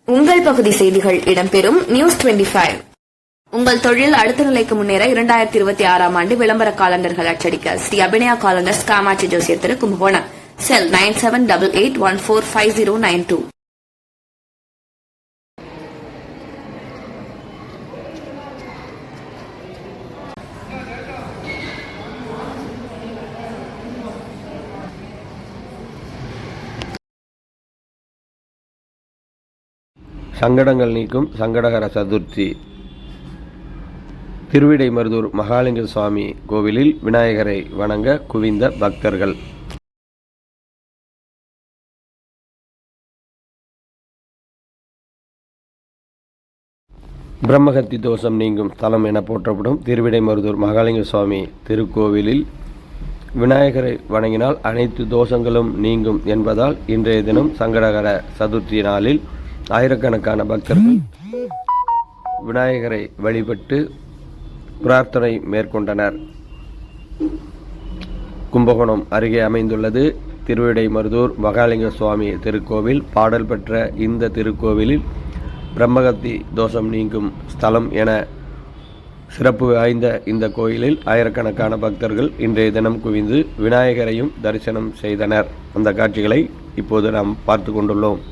உங்கள் பகுதி செய்திகள் இடம்பெறும் நியூஸ் 25. உங்கள் தொழில் அடுத்த நிலைக்கு முன்னேற 2026 ஆண்டு விளம்பர காலண்டர்கள் அச்சடிக்க ஸ்ரீ அபிநயா காலண்டர்ஸ் காமாட்சி ஜோசியர் திரு கும்பகோணம். செல் 9788145092. சங்கடங்கள் நீக்கும் சங்கடகர சதுர்த்தி. திருவிடைமருதூர் மகாலிங்க சுவாமி கோவிலில் விநாயகரை வணங்க குவிந்த பக்தர்கள். பிரம்மகத்தி தோஷம் நீங்கும் ஸ்தலம் என போற்றப்படும் திருவிடைமருதூர் மகாலிங்க சுவாமி திருக்கோவிலில் விநாயகரை வணங்கினால் அனைத்து தோஷங்களும் நீங்கும் என்பதால் இன்றைய தினம் சங்கடகர சதுர்த்தி நாளில் ஆயிரக்கணக்கான பக்தர்கள் விநாயகரை வழிபட்டு பிரார்த்தனை மேற்கொண்டனர். கும்பகோணம் அருகே அமைந்துள்ளது திருவிடைமருதூர் மகாலிங்க சுவாமி திருக்கோவில். பாடல் பெற்ற இந்த திருக்கோவிலில் பிரம்மகத்தி தோஷம் நீங்கும் ஸ்தலம் என சிறப்பு வாய்ந்த இந்த கோயிலில் ஆயிரக்கணக்கான பக்தர்கள் இன்றைய தினம் குவிந்து விநாயகரையும் தரிசனம் செய்தனர். அந்த காட்சிகளை இப்போது நாம் பார்த்து கொண்டுள்ளோம்.